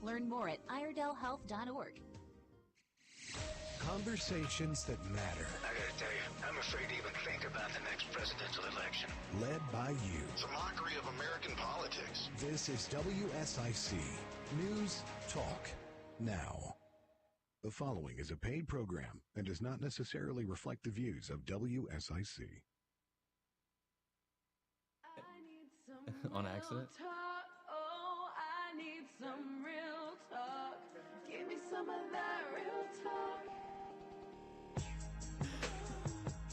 Learn more at iredellhealth.org. Conversations that matter. I gotta tell you, I'm afraid to even think about the next presidential election. Led by you. It's a mockery of American politics. This is WSIC News Talk Now. The following is a paid program and does not necessarily reflect the views of WSIC. On accident? Talk. Oh, I need some real talk. Give me some of that real talk.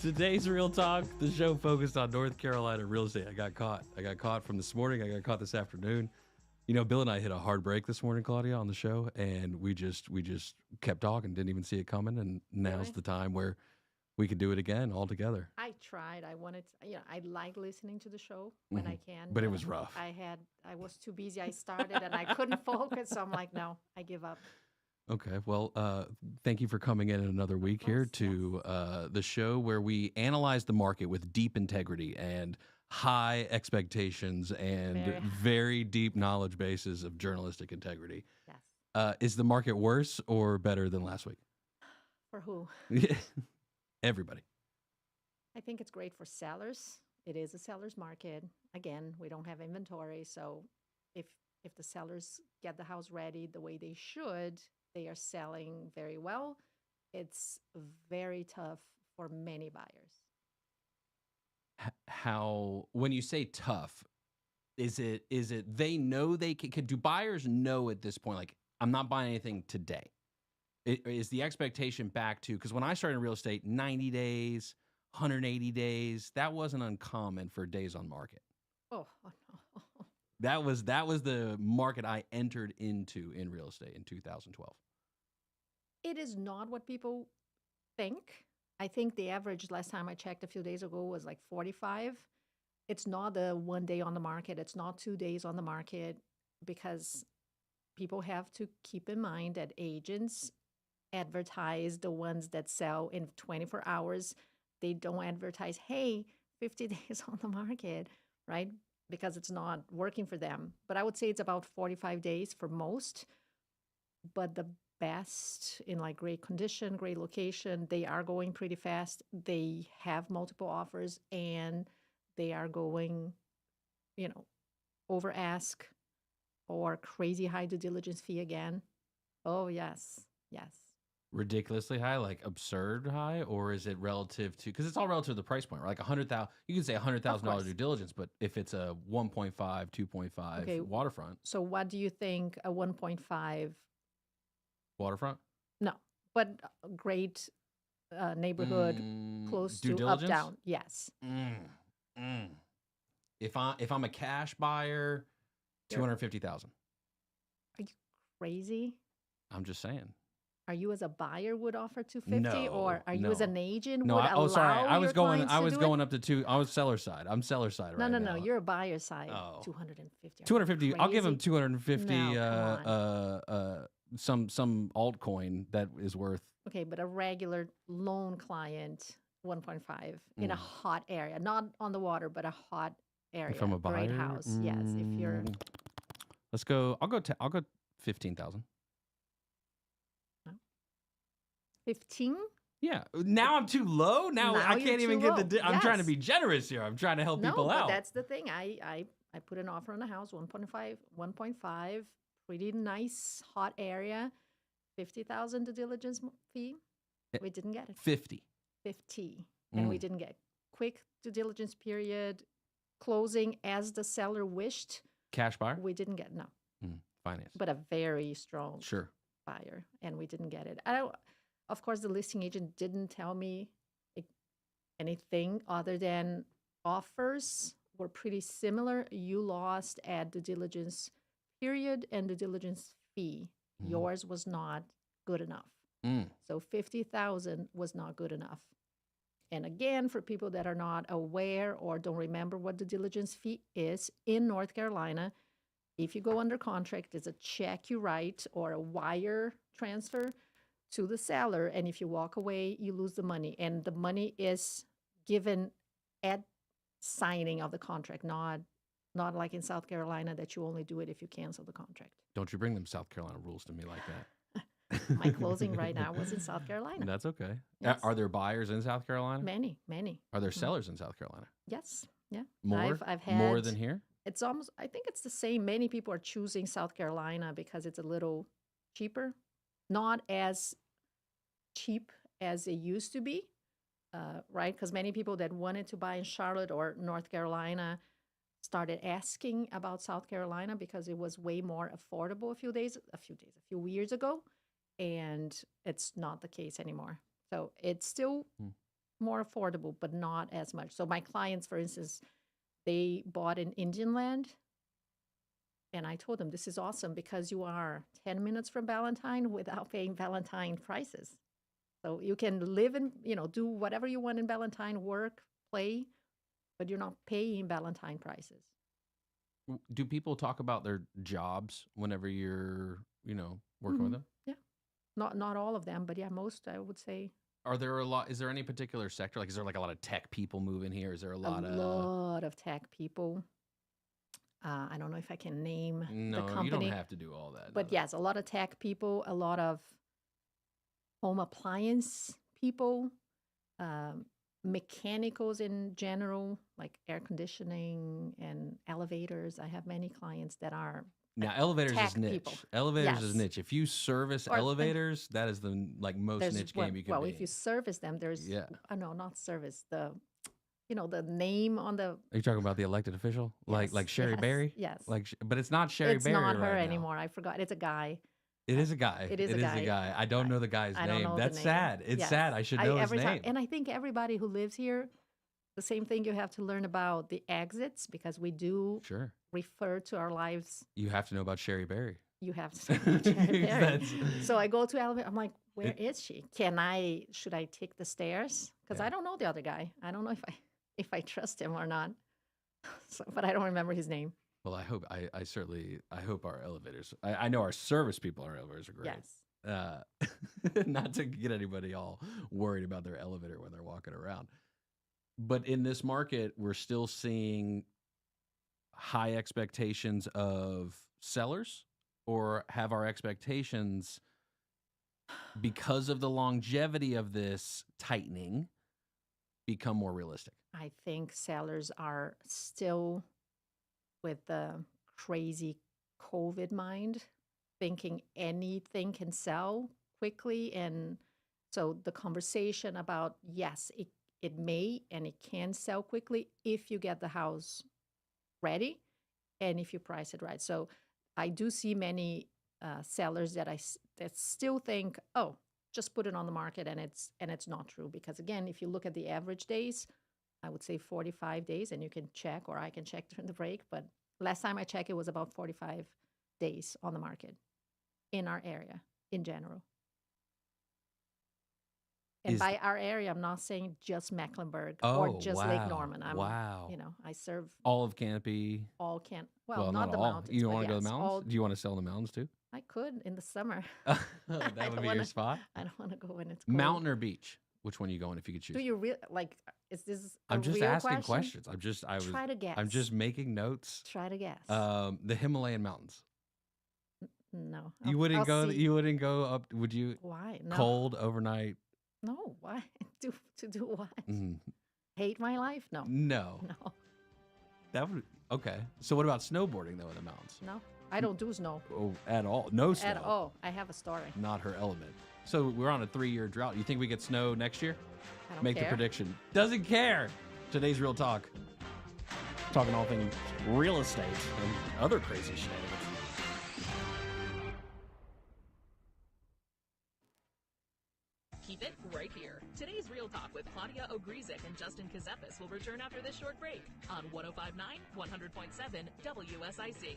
Today's Real Talk, the show focused on North Carolina real estate. I got caught from this morning. I got caught this afternoon. You know, Bill and I hit a hard break this morning, Claudia, on the show, and we just kept talking, didn't even see it coming, and now's the time where we could do it again all together. I tried. I wanted to, I like listening to the show when I can. But it was rough. I was too busy. I started and I couldn't focus. So I'm like, no, I give up. Okay. Well, thank you for coming in another week here to the show where we analyze the market with deep integrity and high expectations and very deep knowledge bases of journalistic integrity. Yes. Is the market worse or better than last week? For who? Everybody. I think it's great for sellers. It is a seller's market. Again, we don't have inventory. So if the sellers get the house ready the way they should, they are selling very well. It's very tough for many buyers. How, when you say tough, is it they know they can, do buyers know at this point, like, I'm not buying anything today? Is the expectation back to, because when I started in real estate, 90 days, 180 days, that wasn't uncommon for days on market. Oh no. That was the market I entered into in real estate in 2012. It is not what people think. I think the average last time I checked a few days ago was like 45. It's not the 1 day on the market. It's not 2 days on the market, because people have to keep in mind that agents advertise the ones that sell in 24 hours. They don't advertise, hey, 50 days on the market, right? Because it's not working for them. But I would say it's about 45 days for most. But the best in like great condition, great location, they are going pretty fast. They have multiple offers and they are going, over ask or crazy high due diligence fee again. Oh, yes. Ridiculously high, like absurd high, or is it relative to, because it's all relative to the price point, right? Like 100,000, you can say $100,000 due diligence, but if it's a 1.5, 2.5 waterfront. So what do you think a 1.5 waterfront? No, but a great neighborhood close due to diligence? up down. Yes. If I'm a cash buyer, 250,000. Are you crazy? I'm just saying. Are you as a buyer would offer 250, No, or are you no. as an agent No, would I was your going clients to do going up to two. I was seller side. I'm seller side right now. No. You're a buyer side. Oh. 250. 250. I'll give him Crazy? 250. No, Some altcoin that is worth. Okay, but a regular loan client, 1.5 in a hot area, not on the water, but a hot area. If I'm a buyer, great house. Yes, if you're. Let's go. I'll go 15,000. 15? Yeah. Now I'm too low. Now I you're can't even too get the. low. I'm trying to Yes. be generous here. I'm trying to help people No, but out. that's the thing. I put an offer on the house, 1.5, pretty nice hot area, 50,000 due diligence fee. We didn't get it. 50. 50, and we didn't get quick due diligence period, closing as the seller wished. Cash buyer. We didn't get Finance. but a very strong Sure. buyer, and we didn't get it. Of course, the listing agent didn't tell me anything other than offers were pretty similar. You lost at due diligence period and due diligence fee. Yours was not good enough. So 50,000 was not good enough. And again, for people that are not aware or don't remember what the diligence fee is in North Carolina, if you go under contract, it's a check you write or a wire transfer to the seller. And if you walk away, you lose the money. And the money is given at signing of the contract, not Not like in South Carolina that you only do it if you cancel the contract. Don't you bring them South Carolina rules to me like that. My closing right now was in South Carolina. That's okay. Yes. Are there buyers in South Carolina? Many. Are there sellers in South Carolina? Yes. Yeah. More? I've had More than here? It's almost, I think it's the same. Many people are choosing South Carolina because it's a little cheaper. Not as cheap as it used to be, right? Because many people that wanted to buy in Charlotte or North Carolina started asking about South Carolina because it was way more affordable a few years ago. And it's not the case anymore. So it's still more affordable, but not as much. So my clients, for instance, they bought in Indian Land. And I told them, this is awesome because you are 10 minutes from Valentine without paying Valentine prices. So you can live and, do whatever you want in Valentine, work, play, but you're not paying Valentine prices. Do people talk about their jobs whenever you're, working with them? Yeah. Not all of them, but yeah, most, I would say. Are there a lot? Is there any particular sector? Like, is there like a lot of tech people moving here? Is there a lot of tech people? I don't know if I can name the company. You don't have to do all that. But yes, a lot of tech people, a lot of home appliance people, mechanicals in general, like air conditioning and elevators. I have many clients that are now elevators tech is niche. people. Elevators Yes. is niche. If you service elevators, that is the most niche game you can be. Well, if you service them, there's no, not service. The name on the. Are you talking about the elected official, like Sherry Berry? Yes. But it's not Sherry Berry. It's not her right anymore. I forgot. It's a guy. It is a guy. It is a guy. I don't know the guy's I don't name. know the That's name. sad. It's Yes. sad. I should know his name. And I think everybody who lives here, the same thing you have to learn about the exits because we do Sure. refer to our lives. You have to know about Sherry Berry. You have to know about Sherry Berry. So I go to elevator. I'm like, where is she? Should I take the stairs? Because I don't know the other guy. I don't know if I trust him or not. So, but I don't remember his name. Well, I hope I hope our elevators. I know our service people, our elevators are great. Yes. Not to get anybody all worried about their elevator when they're walking around. But in this market, we're still seeing high expectations of sellers, or have our expectations, because of the longevity of this tightening, become more realistic? I think sellers are still with the crazy COVID mind, thinking anything can sell quickly. And so the conversation about, yes, it may and it can sell quickly if you get the house ready and if you price it right. So I do see many sellers that still think, oh, just put it on the market, and it's not true. Because again, if you look at the average days, I would say 45 days, and you can check, or I can check during the break. But last time I checked, it was about 45 days on the market in our area in general. And by our area, I'm not saying just Mecklenburg or just Lake Norman. I serve all of Canopy. Well, not the all. mountains. You don't want to go to the yes, mountains? Do you want to sell in the mountains too? I could in the summer. That would be your spot? I don't want to go when it's cold. Mountain or beach? Which one are you going if you could choose? Do you really is this a I'm just real asking question? questions. Try to guess. I'm just making notes. Try to guess. The Himalayan mountains. No. You wouldn't go up, would you? Why? No. Cold overnight? No. Why? To do what? Mm. Hate my life? No. No. That would okay. So what about snowboarding though in the mountains? No. I don't do snow. Oh, at all? No snow. At all. I have a story. Not her element. So we're on a 3-year drought. You think we get snow next year? I don't Make care. the prediction. Doesn't care. Today's Real Talk. Talking all things real estate and other crazy shenanigans. Keep it right here. Today's Real Talk with Claudia Ogrizek and Justin Ckezepis will return after this short break on 105.9, 100.7 WSIC.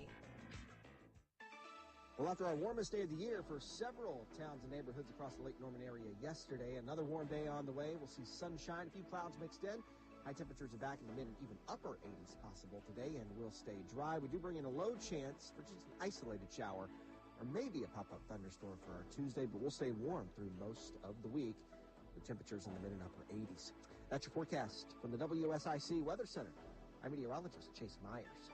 Well, after our warmest day of the year for several towns and neighborhoods across the Lake Norman area yesterday, another warm day on the way. We'll see sunshine, a few clouds mixed in. High temperatures are back in the mid and even upper 80s possible today, and we'll stay dry. We do bring in a low chance for just an isolated shower or maybe a pop-up thunderstorm for our Tuesday, but we'll stay warm through most of the week with temperatures in the mid and upper 80s. That's your forecast from the WSIC Weather Center. I'm meteorologist Chase Myers.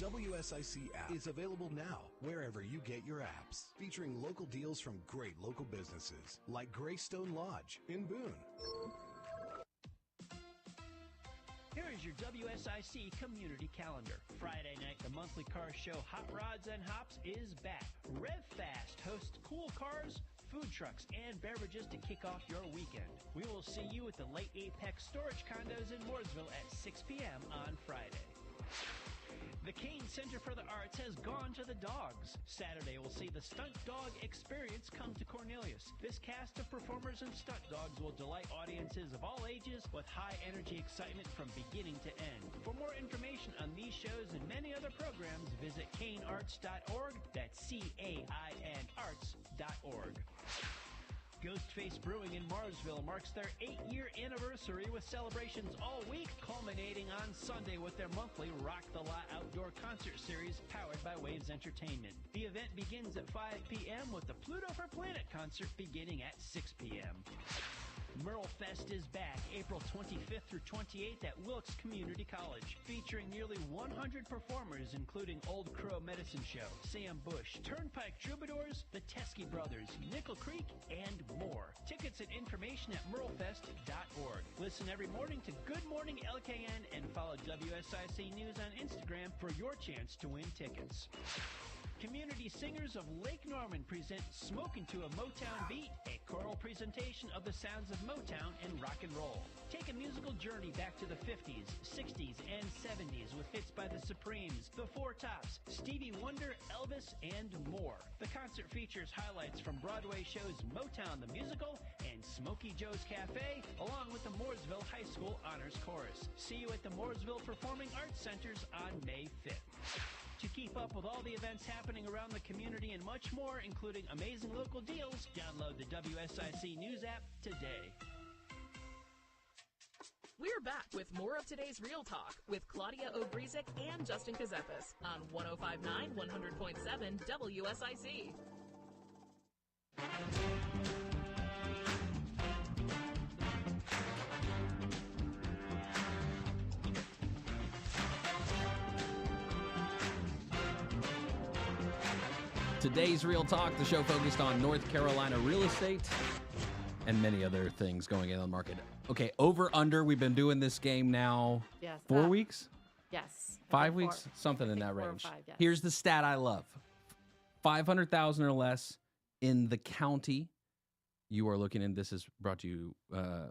WSIC app is available now wherever you get your apps, featuring local deals from great local businesses like Greystone Lodge in Boone. Here is your WSIC community calendar. Friday night, the monthly car show Hot Rods and Hops is back. RevFast hosts cool cars, food trucks, and beverages to kick off your weekend. We will see you at the Late Apex Storage Condos in Mooresville at 6 p.m. on Friday. The Kane Center for the Arts has gone to the dogs. Saturday will see the Stunt Dog Experience come to Cornelius. This cast of performers and stunt dogs will delight audiences of all ages with high-energy excitement from beginning to end. For more information on these shows and many other programs, visit canearts.org. That's C-A-I-N arts.org. Ghostface Brewing in Marsville marks their 8-year anniversary with celebrations all week, culminating on Sunday with their monthly Rock the Lot outdoor concert series powered by Waves Entertainment. The event begins at 5 p.m. with the Pluto for Planet concert beginning at 6 p.m. Merle Fest is back April 25th through 28th at Wilkes Community College, featuring nearly 100 performers including Old Crow Medicine Show, Sam Bush, Turnpike Troubadours, the Teskey Brothers, Nickel Creek, and more. Tickets and information at merlefest.org. Listen every morning to Good Morning LKN and follow WSIC News on Instagram for your chance to win tickets. Community Singers of Lake Norman present Smokin' to a Motown Beat, a choral presentation of the sounds of Motown and rock and roll. Take a musical journey back to the 50s, 60s, and 70s with hits by the Supremes, the Four Tops, Stevie Wonder, Elvis, and more. The concert features highlights from Broadway shows Motown the Musical and Smokey Joe's Cafe, along with the Mooresville High School Honors Chorus. See you at the Mooresville Performing Arts Centers on May 5th. To keep up with all the events happening around the community and much more, including amazing local deals, download the WSIC News app today. We're back with more of today's Real Talk with Claudia Ogrizek and Justin Ckezepis on 105.9 100.7 WSIC. Today's Real Talk, the show focused on North Carolina real estate and many other things going in on the market. Okay, over, under, we've been doing this game now Yes. 4 weeks? Yes. 5 weeks? Something in that 4 or range. 5, yes. Here's the stat I love. 500,000 or less in the county you are looking in. This is brought to you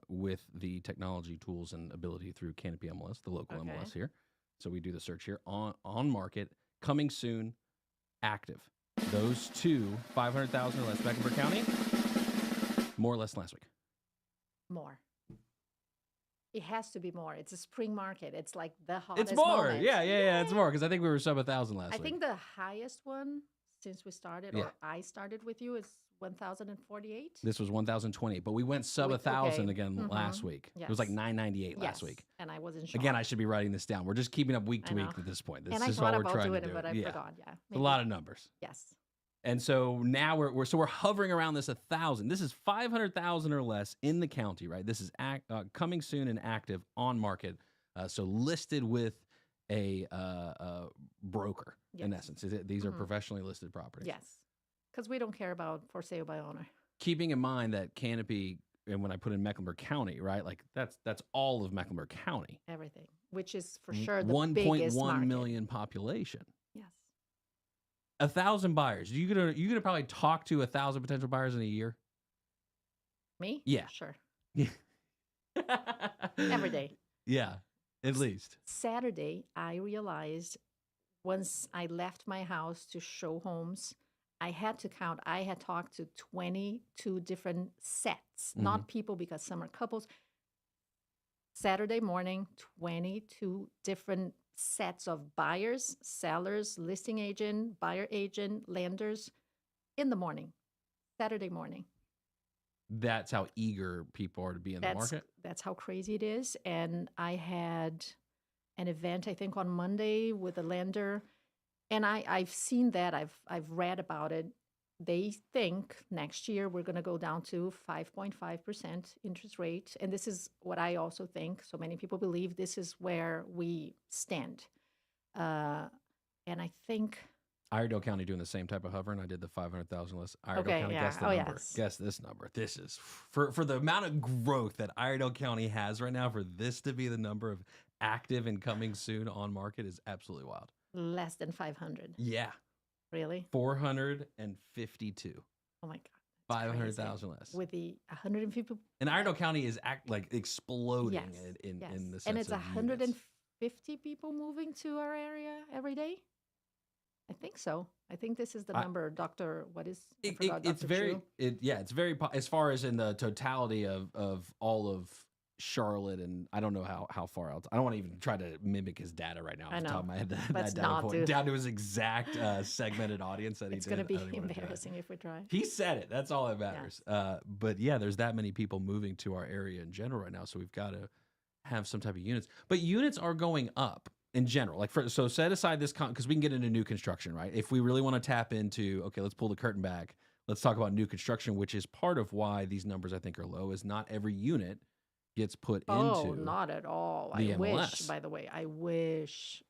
with the technology tools and ability through Canopy MLS, the local MLS here. So we do the search here on market, coming soon, active. Those two, 500,000 or less, Mecklenburg County, more or less than last week. More. It has to be more. It's a spring market. It's like the hottest It's more. moment. Yeah. It's more because I think we were sub 1,000 last week. I think the highest one since we started, Yeah. or I started with you, is 1,048. This was 1,028, but we went sub Okay. 1,000 again last week. It was like Yes. 998 last Yes, week. and I wasn't sure. Again, I should be writing this down. We're just keeping up week to I week know. at this point. This and I is thought what we're about trying doing to it, do. but I forgot. Yeah, It's a lot of numbers. Yes. And so now we're hovering around this 1,000. This is 500,000 or less in the county, right? This is coming soon and active on market. So listed with a broker in Yes. essence. These are professionally listed properties. Yes, because we don't care about for sale by owner. Keeping in mind that Canopy, and when I put in Mecklenburg County, right? Like that's all of Mecklenburg County. Everything, which is for sure the 1.1 biggest market. million population. Yes. 1,000 buyers. You gonna probably talk to 1,000 potential buyers in a year? Me? Yeah. Sure. Every day. Yeah, at least. Saturday, I realized once I left my house to show homes, I had to count. I had talked to 22 different sets, not people, because some are couples. Saturday morning, 22 different sets of buyers, sellers, listing agent, buyer agent, lenders in the morning, Saturday morning. That's how eager people are to be in the market. That's how crazy it is. And I had an event, I think, on Monday with a lender, and I've seen that. I've read about it. They think next year we're going to go down to 5.5% interest rate, and this is what I also think. So many people believe this is where we stand. And I think Iredell County doing the same type of hovering. I did the 500,000 list. Iredell Okay, County, yeah. guess the Oh, number. yes. Guess this number. This is for the amount of growth that Iredell County has right now. For this to be the number of active and coming soon on market is absolutely wild. less than 500. Yeah, Really? 452. Oh my God. that's 500,000 crazy. less. With the 150. And Iredell County is exploding Yes. in yes. the sense And it's of 150 people moving to our area every day? I think so. I think this is the number, Dr. What is, I forgot, it's Dr. very Chu. it's very as far as in the totality of all of Charlotte, and I don't know how far else. I don't want to even try to mimic his data right now off I the top of know. my head. Let's That data not point do down to his exact segmented audience that he It's did. going to be I don't even wanna try. embarrassing if we try. He said it. That's all that matters. But yeah, there's that many people moving to our area in general right now, so we've got to have some type of units. But units are going up in general. Like so set aside this because we can get into new construction, right? If we really want to tap into, okay, let's pull the curtain back. Let's talk about new construction, which is part of why these numbers I think are low. Is not every unit gets put Oh, into not at all. the I wish, MLS. by the way, I wish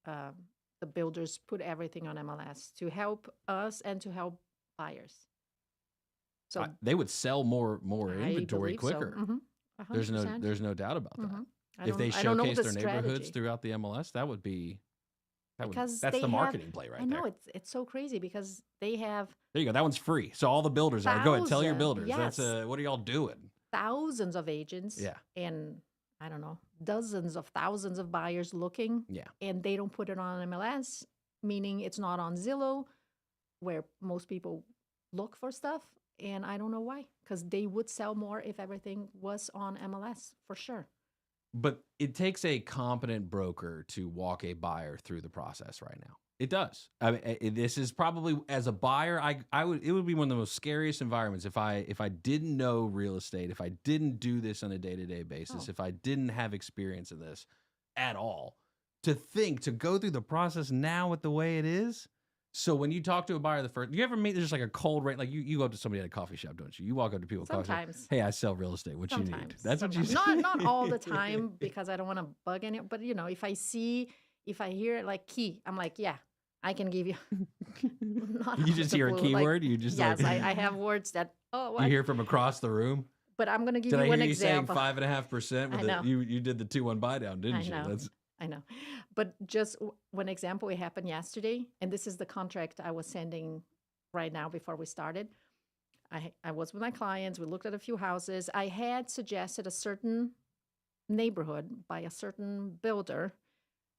the builders put everything on MLS to help us and to help buyers. So They would sell more I inventory believe so. quicker. Mhm. There's no doubt about that. Mhm. If they I don't know showcase the their neighborhoods strategy. throughout the MLS, Because that's they the have- marketing play right I know there. it's so crazy because they have There you go. That one's free. So all the builders are. Go ahead, tell your Thousand, builders. yes. That's what are y'all doing? thousands of agents Yeah. and I don't know, dozens of thousands of buyers looking Yeah. and they don't put it on MLS, meaning it's not on Zillow where most people look for stuff. And I don't know why, because they would sell more if everything was on MLS for sure. But it takes a competent broker to walk a buyer through the process right now. It does. I mean, this is probably as a buyer, it would be one of the most scariest environments if I didn't know real estate, if I didn't do this on a day-to-day basis, if I didn't have experience in this at all. To go through the process now with the way it is. So when you talk to a buyer you ever meet there's like a cold rate, like you go up to somebody at a coffee shop, don't you? You walk up to people at a coffee shop. Sometimes. Hey, I sell real estate. What you need? Sometimes. That's what you say. Not all the time because I don't want to bug any, but if I hear like key, I'm like, yeah, I can give you. Not You just hear a out of the blue, keyword? You just yes, like, I have words that what? you hear from across the room. But I'm gonna give Did you I one hear you saying example. 5.5%? I know. You did the 2-1 buy down, didn't I you? know. I know. But just one example, it happened yesterday, and this is the contract I was sending right now before we started. I was with my clients. We looked at a few houses. I had suggested a certain neighborhood by a certain builder,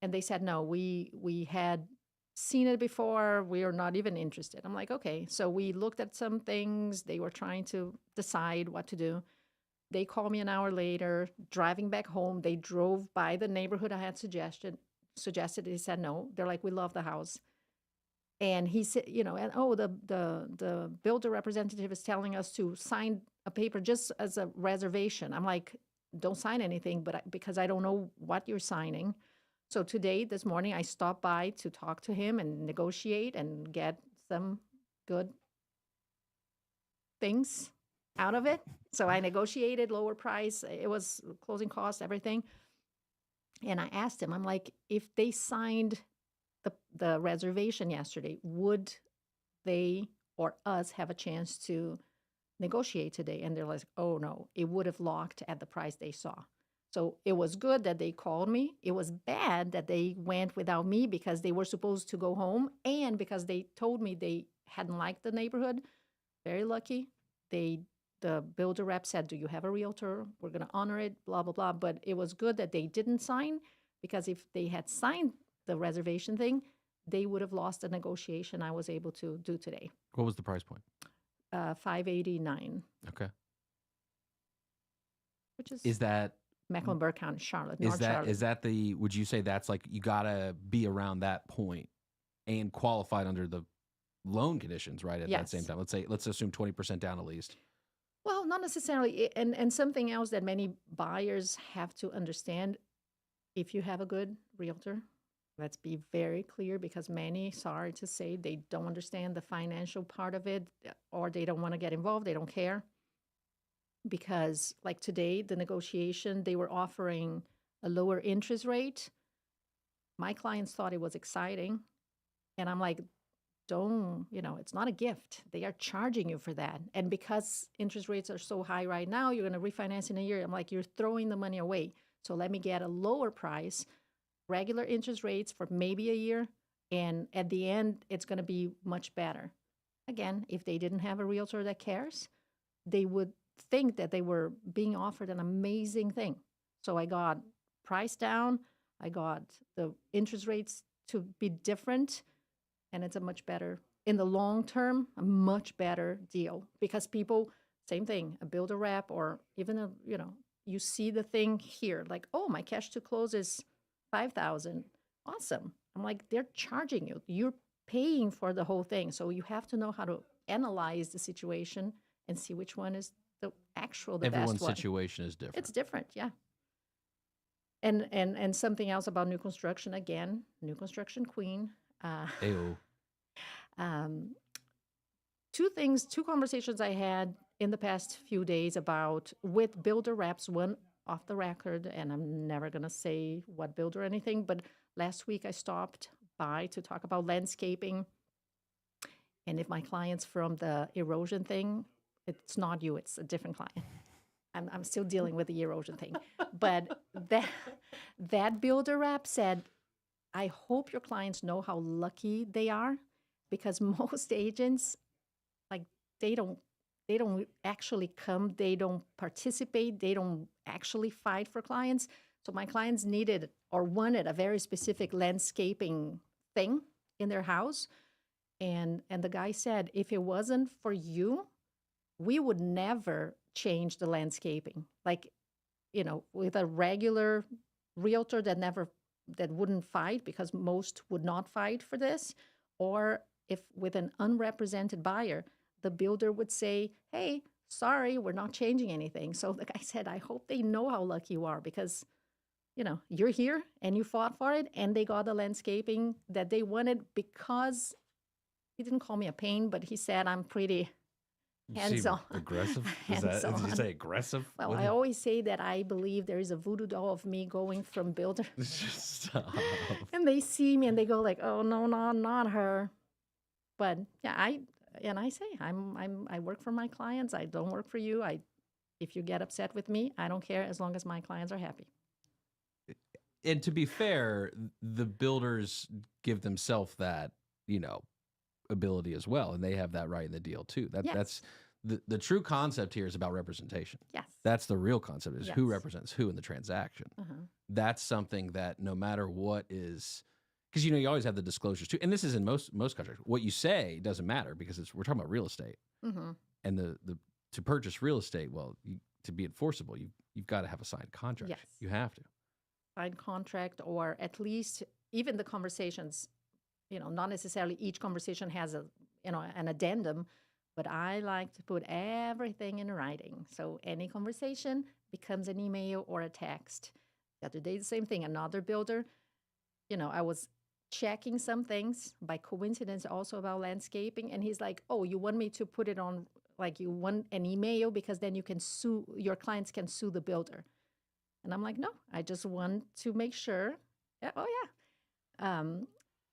and they said, no, we had seen it before. We are not even interested. I'm like, okay. So we looked at some things. They were trying to decide what to do. They called me an hour later, driving back home. They drove by the neighborhood I had suggested. They said no. They're like, we love the house. And he said, the builder representative is telling us to sign a paper just as a reservation. I'm like, don't sign anything, because I don't know what you're signing. So this morning, I stopped by to talk to him and negotiate and get some good things out of it. So I negotiated lower price. It was closing costs, everything. And I asked him, I'm like, if they signed the reservation yesterday, would they or us have a chance to negotiate today? And they're like, oh no, it would have locked at the price they saw. So it was good that they called me. It was bad that they went without me because they were supposed to go home and because they told me they hadn't liked the neighborhood. Very lucky. The builder rep said, do you have a realtor? We're going to honor it, blah, blah, blah. But it was good that they didn't sign because if they had signed the reservation thing, they would have lost the negotiation I was able to do today. What was the price point? $589. Okay. Which Is that Mecklenburg County, Charlotte, North Charlotte. Is that would you say that's like you got to be around that point and qualified under the loan conditions, right? At that same time. Let's assume 20% down at least. Well, not necessarily. And something else that many buyers have to understand, if you have a good realtor, let's be very clear because many, sorry to say, they don't understand the financial part of it or they don't want to get involved. They don't care. Because like today, the negotiation, they were offering a lower interest rate. My clients thought it was exciting. And I'm like, don't, it's not a gift. They are charging you for that. And because interest rates are so high right now, you're going to refinance in a year. I'm like, you're throwing the money away. So let me get a lower price, regular interest rates for maybe a year. And at the end, it's going to be much better. Again, if they didn't have a realtor that cares, they would think that they were being offered an amazing thing. So I got price down. I got the interest rates to be different. And it's a much better, in the long term, a much better deal. Because people, same thing, a builder rep or even you see the thing here, like, oh, my cash to close is $5,000. Awesome. I'm like, they're charging you. You're paying for the whole thing. So you have to know how to analyze the situation and see which one is the best one. Everyone's situation is different. It's different, yeah. And something else about new construction, again, new construction queen. Ew. Two conversations I had in the past few days with builder reps, one off the record, and I'm never going to say what builder or anything, but last week I stopped by to talk about landscaping. And if my client's from the erosion thing, it's not you, it's a different client. I'm still dealing with the erosion thing. But that builder rep said, I hope your clients know how lucky they are, because most agents, like, they don't actually come, they don't participate, they don't actually fight for clients. So my clients needed or wanted a very specific landscaping thing in their house. And the guy said, if it wasn't for you, we would never change the landscaping. Like, with a regular realtor that wouldn't fight, because most would not fight for this, or if with an unrepresented buyer, the builder would say, hey, sorry, we're not changing anything. So the guy said, I hope they know how lucky you are, because you're here and you fought for it, and they got the landscaping that they wanted. Because he didn't call me a pain, but he said I'm pretty hands-on. Aggressive? Did you say aggressive? Well, I always say that I believe there is a voodoo doll of me going from builder. Stop. And they see me and they go like, oh, no, not her. But yeah, I say I work for my clients. I don't work for you. If you get upset with me, I don't care, as long as my clients are happy. And to be fair, the builders give themselves that, ability as well, and they have that right in the deal too. That's the true concept here is about representation. Yes. That's the real concept, is who represents who in the transaction. That's something that no matter what is, because you always have the disclosures too, and this is in most contracts. What you say doesn't matter, because we're talking about real estate, and the to purchase real estate, to be enforceable, you've got to have a signed contract. Yes. You have to signed contract, or at least even the conversations. Not necessarily each conversation has an addendum, but I like to put everything in writing. So any conversation becomes an email or a text. The other day, the same thing. Another builder, I was checking some things by coincidence also about landscaping, and he's like, oh, you want me to put it on, like, you want an email because then you can sue, your clients can sue the builder. And I'm like, no, I just want to make sure. Yeah, oh yeah.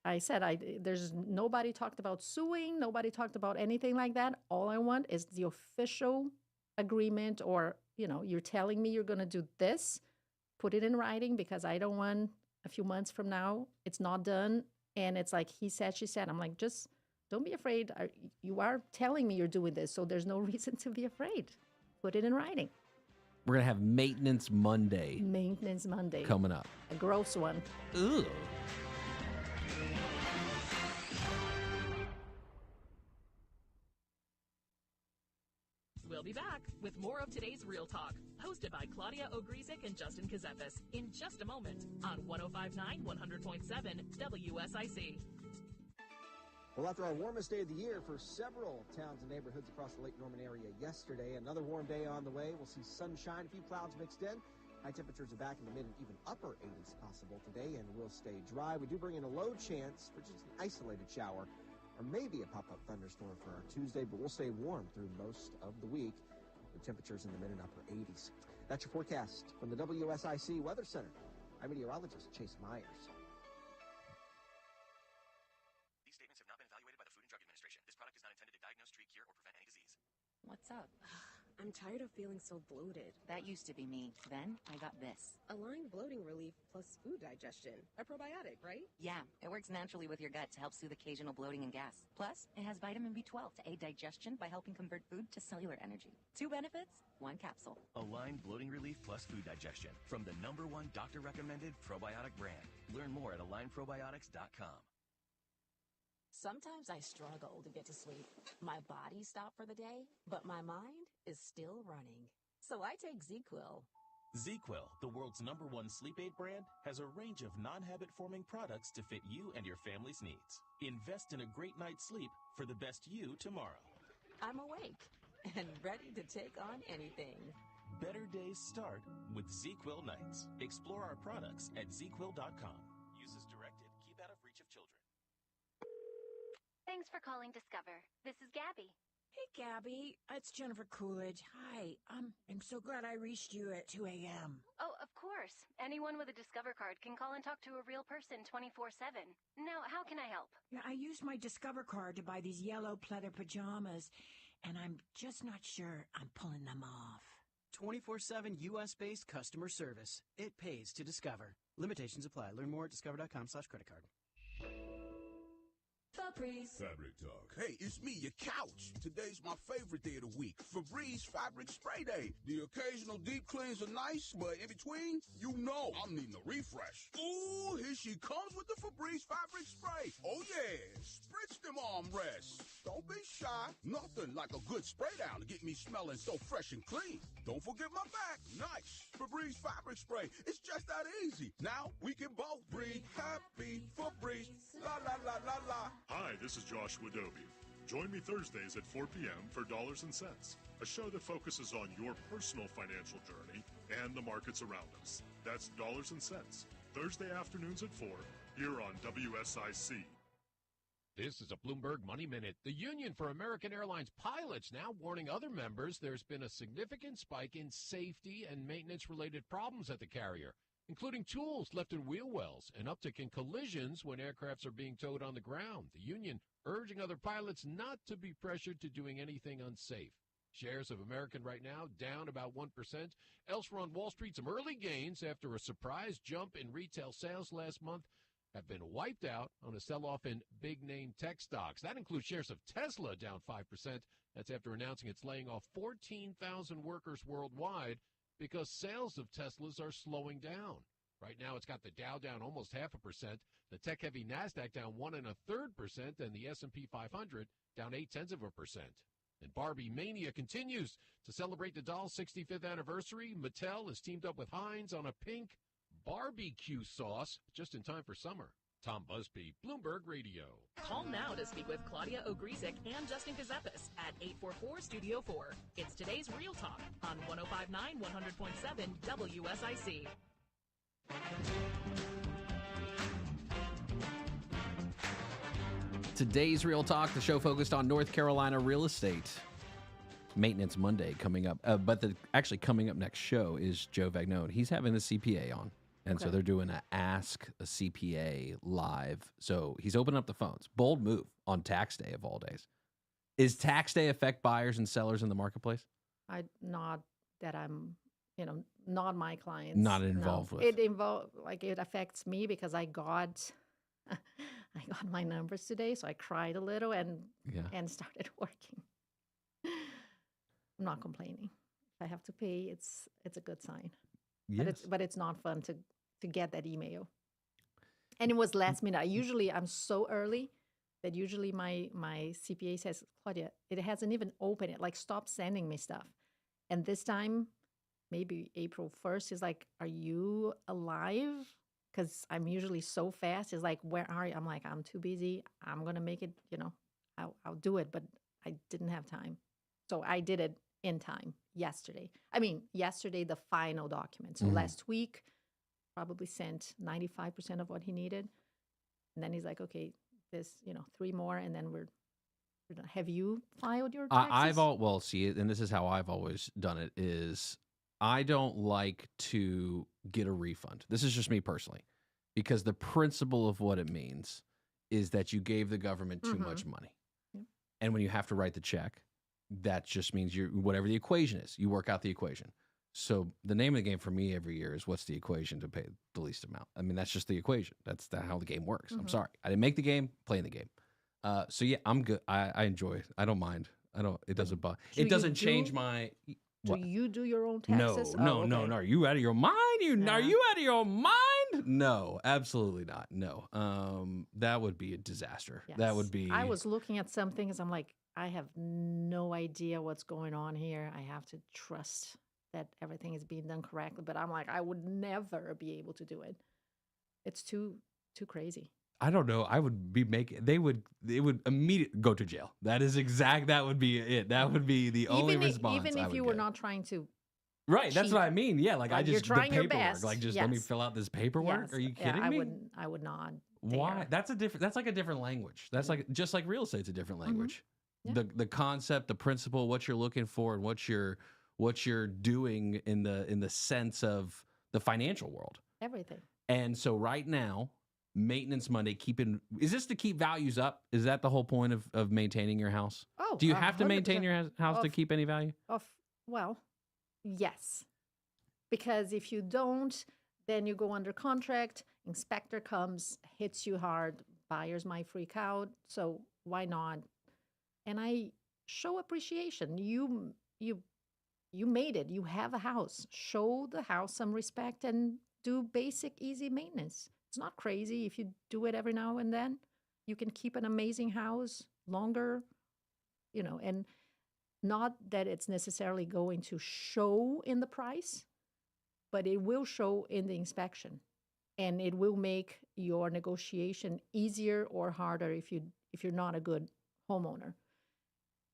I said, there's nobody talked about suing, nobody talked about anything like that. All I want is the official agreement, or, you're telling me you're going to do this, put it in writing, because I don't want a few months from now, it's not done. And it's like, he said, she said. I'm like, just don't be afraid. You are telling me you're doing this, so there's no reason to be afraid. Put it in writing. We're going to have Maintenance Monday. Maintenance Monday. Coming up. A gross one. Ugh. We'll be back with more of today's Real Talk, hosted by Claudia Ogrizek and Justin Ckezepis, in just a moment on 105.9, 100.7 WSIC. Well, after our warmest day of the year for several towns and neighborhoods across the Lake Norman area yesterday, another warm day on the way. We'll see sunshine, a few clouds mixed in. High temperatures are back in the mid and even upper 80s possible today, and we'll stay dry. We do bring in a low chance for just an isolated shower, or maybe a pop-up thunderstorm for our Tuesday, but we'll stay warm through most of the week with temperatures in the mid and upper 80s. That's your forecast from the WSIC Weather Center. I'm meteorologist Chase Myers. What's up? I'm tired of feeling so bloated. That used to be me. Then I got this. Align bloating relief plus food digestion. A probiotic, right? Yeah, it works naturally with your gut to help soothe occasional bloating and gas. Plus, it has vitamin B12 to aid digestion by helping convert food to cellular energy. 2 benefits, 1 capsule. Align bloating relief plus food digestion from the #1 doctor-recommended probiotic brand. Learn more at alignprobiotics.com. Sometimes I struggle to get to sleep. My body stopped for the day, but my mind is still running. So I take ZQuil. ZQuil, the world's #1 sleep aid brand, has a range of non-habit-forming products to fit you and your family's needs. Invest in a great night's sleep for the best you tomorrow. I'm awake and ready to take on anything. Better days start with ZQuil nights. Explore our products at ZQuil.com. Use as directed. Keep out of reach of children. Thanks for calling Discover. This is Gabby. Hey, Gabby. It's Jennifer Coolidge. Hi. I'm so glad I reached you at 2 a.m. Oh, of course. Anyone with a Discover card can call and talk to a real person 24/7. Now, how can I help? Yeah, I used my Discover card to buy these yellow pleather pajamas, and I'm just not sure I'm pulling them off. 24/7 U.S.-based customer service. It pays to Discover. Limitations apply. Learn more at discover.com/creditcard. Febreze. Fabric Talk. Hey, it's me, your couch. Today's my favorite day of the week, Febreze Fabric Spray Day. The occasional deep cleans are nice, but in between, you know I'm needing a refresh. Ooh, here she comes with the Febreze Fabric Spray. Oh yeah, spritz them armrests. Don't be shy. Nothing like a good spray down to get me smelling so fresh and clean. Don't forget my back. Nice. Febreze Fabric Spray. It's just that easy. Now we can both breathe happy. Febreze. La la la la la. Hi, this is Joshua Dobie. Join me Thursdays at 4 p.m. for Dollars and Cents, a show that focuses on your personal financial journey and the markets around us. That's Dollars and Cents, Thursday afternoons at 4, here on WSIC. This is a Bloomberg Money Minute. The Union for American Airlines Pilots now warning other members there's been a significant spike in safety and maintenance-related problems at the carrier, including tools left in wheel wells and uptick in collisions when aircrafts are being towed on the ground. The union urging other pilots not to be pressured to doing anything unsafe. Shares of American right now down about 1%. Elsewhere on Wall Street, some early gains after a surprise jump in retail sales last month have been wiped out on a sell-off in big-name tech stocks. That includes shares of Tesla down 5%. That's after announcing it's laying off 14,000 workers worldwide because sales of Teslas are slowing down. Right now, it's got the Dow down almost 0.5%, the tech-heavy NASDAQ down 1 1/3%, and the S&P 500 down 0.8%. And Barbie Mania continues to celebrate the doll's 65th anniversary. Mattel has teamed up with Heinz on a pink barbecue sauce just in time for summer. Tom Busby, Bloomberg Radio. Call now to speak with Claudia Ogrizek and Justin Ckezepis at 844-STUDIO-4. It's today's Real Talk on 105.9 100.7 WSIC. Today's Real Talk, the show focused on North Carolina real estate. Maintenance Monday coming up. But actually coming up next show is Joe Vagnone. He's having the CPA on. And so they're doing a Ask a CPA live. So he's opening up the phones. Bold move on tax day of all days. Is tax day affect buyers and sellers in the markaplease? Not that I'm, not my clients. Not involved with. It affects me because I got my numbers today, so I cried a little and started working. I'm not complaining. If I have to pay, it's a good sign. Yes. But it's not fun to get that email. And it was last minute. I'm so early that usually my CPA says, Claudia, it hasn't even opened it. Like, stop sending me stuff. And this time, maybe April 1st, he's like, are you alive? Because I'm usually so fast. He's like, where are you? I'm like, I'm too busy. I'm going to make it, I'll do it. But I didn't have time. So I did it in time yesterday. Yesterday, the final document. So last week, probably sent 95% of what he needed. And then he's like, okay, this, 3 more, and then we're done. Have you filed your taxes? And this is how I've always done it, is I don't like to get a refund. This is just me personally, because the principle of what it means is that you gave the government too much money. Yep. And when you have to write the check, that just means you're whatever the equation is, you work out the equation. So the name of the game for me every year is what's the equation to pay the least amount. I mean, that's just the equation. That's how the game works. I'm sorry. I didn't make the game, playing the game. So yeah, I'm good. I enjoy it. I don't mind. It doesn't bother. It doesn't change my. Do you do your own taxes? No. Are you out of your mind? Are you out of your mind? No, absolutely not. No. That would be a disaster. Yes. That would be. I was looking at some things. I'm like, I have no idea what's going on here. I have to trust that everything is being done correctly. But I'm like, I would never be able to do it. It's too crazy. I don't know. I would be they would immediately go to jail. That would be it. That would be the only response. Even if you were not trying to. Right. cheat, That's what I mean. Yeah. Like I you're just, the trying your paperwork, best. like just let me fill out this paperwork. Are you kidding me? I would not. Why? That's like a different language. That's like, just like real estate's a different language. Yeah. The concept, the principle, what you're looking for, and what you're doing in the sense of the financial world. Everything. And so right now, Maintenance Monday, is this to keep values up? Is that the whole point of maintaining your house? Oh, do you have to 100%. maintain your house to keep any value? Well, yes. Because if you don't, then you go under contract, inspector comes, hits you hard, buyers might freak out. So why not? And I show appreciation. You made it. You have a house. Show the house some respect and do basic, easy maintenance. It's not crazy if you do it every now and then. You can keep an amazing house longer, and not that it's necessarily going to show in the price, but it will show in the inspection. And it will make your negotiation easier or harder if you're not a good homeowner.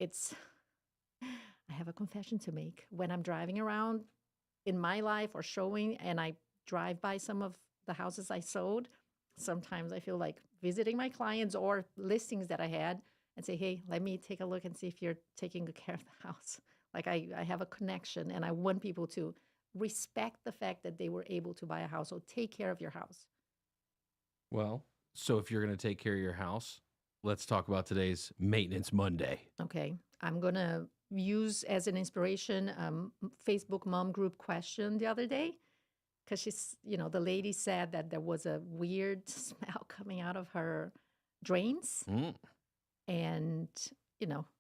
I have a confession to make. When I'm driving around in my life or showing, and I drive by some of the houses I sold, sometimes I feel like visiting my clients or listings that I had and say, hey, let me take a look and see if you're taking good care of the house. Like I have a connection, and I want people to respect the fact that they were able to buy a house. So take care of your house. Well, so if you're going to take care of your house, let's talk about today's Maintenance Monday. Okay. I'm going to use as an inspiration Facebook mom group question the other day. Because the lady said that there was a weird smell coming out of her drains. And,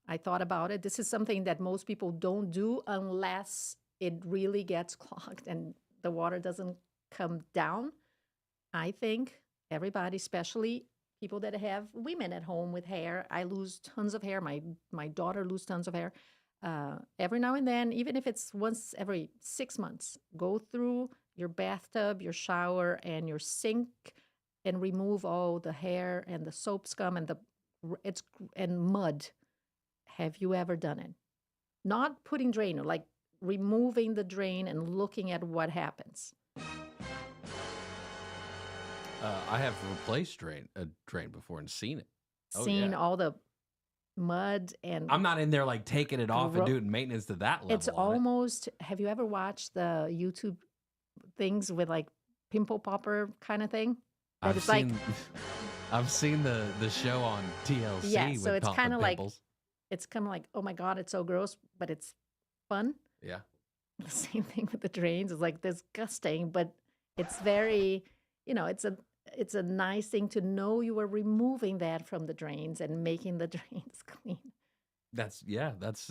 I thought about it. This is something that most people don't do unless it really gets clogged and the water doesn't come down. I think everybody, especially people that have women at home with hair, I lose tons of hair. My daughter loses tons of hair. Every now and then, even if it's once every 6 months, go through your bathtub, your shower, and your sink, and remove all the hair and the soap scum and mud. Have you ever done it? Not putting drain, like removing the drain and looking at what happens. I have replaced a drain before and seen it. Seen all the mud and. I'm not in there like taking it off and doing maintenance to that level. It's almost. Have you ever watched the YouTube things with like pimple popper kind of thing? I've seen the show on TLC. Yeah, so it's kind of like it's oh my God, it's so gross, but it's fun. Yeah. The same thing with the drains. It's like disgusting, but it's very, it's a nice thing to know you are removing that from the drains and making the drains clean. That's